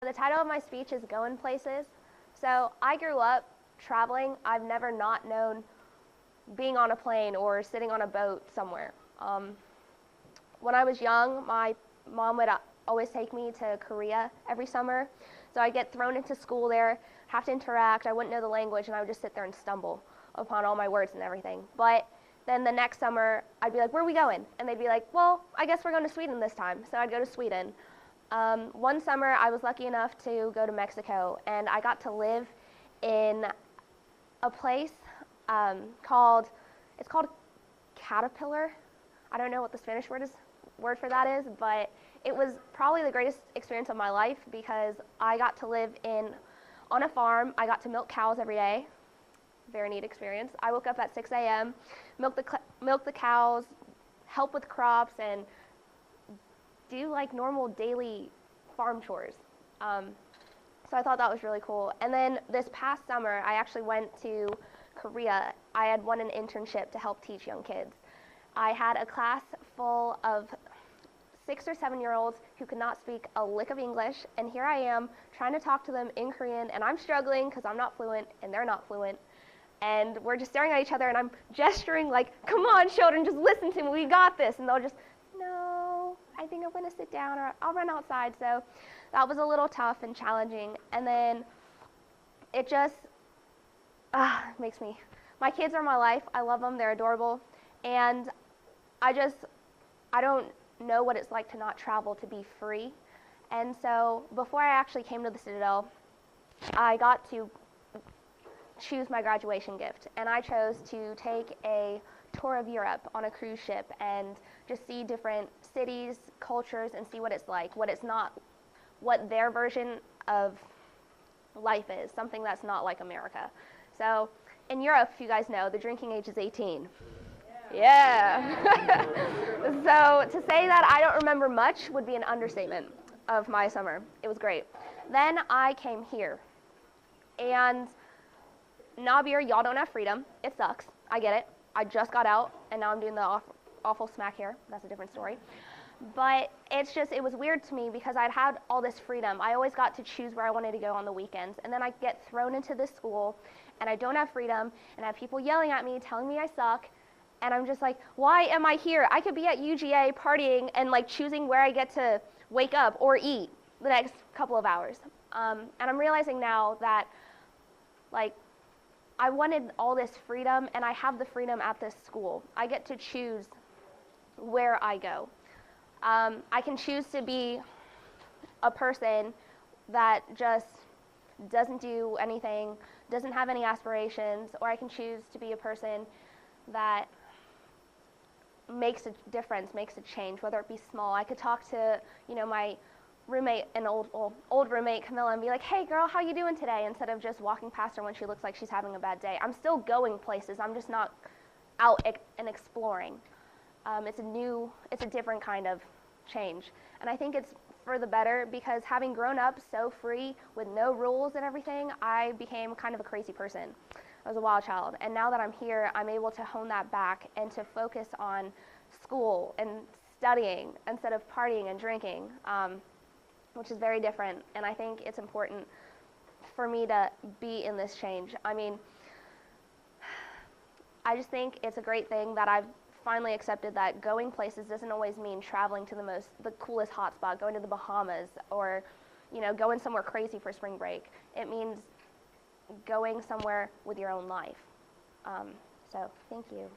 The title of my speech is Going Places. So I grew up traveling. I've never not known being on a plane or sitting on a boat somewhere. When I was young, my mom would always take me to Korea every summer. So I'd get thrown into school there, have to interact. I wouldn't know the language, and I would just sit there and stumble upon all my words and everything. But then the next summer, I'd be like, where are we going? And they'd be like, well, I guess we're going to Sweden this time. So I'd go to Sweden. One summer, I was lucky enough to go to Mexico, and I got to live in a place called Caterpillar. I don't know what the Spanish word for that is, but it was probably the greatest experience of my life because I got to live on a farm. I got to milk cows every day. Very neat experience. I woke up at 6 a.m., milk the cows, help with crops, and do like normal daily farm chores. So I thought that was really cool. And then this past summer, I actually went to Korea. I had won an internship to help teach young kids. I had a class full of 6 or 7-year-olds who could not speak a lick of English, and here I am trying to talk to them in Korean, and I'm struggling because I'm not fluent and they're not fluent. And we're just staring at each other, and I'm gesturing like, come on, children, just listen to me, we got this. And they'll just, no, I think I'm going to sit down, or I'll run outside. So that was a little tough and challenging. And then it just makes me, my kids are my life. I love them. They're adorable. And I don't know what it's like to not travel, to be free. And so before I actually came to the Citadel, I got to choose my graduation gift, and I chose to take a tour of Europe on a cruise ship and just see different cities, cultures, and see what it's like, what their version of life is, something that's not like America. So in Europe, if you guys know, the drinking age is 18. Yeah. So to say that I don't remember much would be an understatement of my summer. It was great. Then I came here, and Nabir, y'all don't have freedom. It sucks. I get it. I just got out, and now I'm doing the awful smack here. That's a different story. But it was weird to me because I'd had all this freedom. I always got to choose where I wanted to go on the weekends. And then I get thrown into this school, and I don't have freedom, and I have people yelling at me, telling me I suck. And I'm just like, why am I here? I could be at UGA partying and like choosing where I get to wake up or eat the next couple of hours. And I'm realizing now that like I wanted all this freedom, and I have the freedom at this school. I get to choose where I go. I can choose to be a person that just doesn't do anything, doesn't have any aspirations, or I can choose to be a person that makes a difference, makes a change, whether it be small. I could talk to, my roommate, an old roommate, Camilla, and be like, hey girl, how you doing today? Instead of just walking past her when she looks like she's having a bad day. I'm still going places. I'm just not out and exploring. It's a different kind of change. And I think it's for the better because having grown up so free with no rules and everything, I became kind of a crazy person. I was a wild child. And now that I'm here, I'm able to hone that back and to focus on school and studying instead of partying and drinking. Which is very different, and I think it's important for me to be in this change. I mean, I just think it's a great thing that I've finally accepted that going places doesn't always mean traveling to the coolest hotspot, going to the Bahamas, or going somewhere crazy for spring break. It means going somewhere with your own life. So thank you.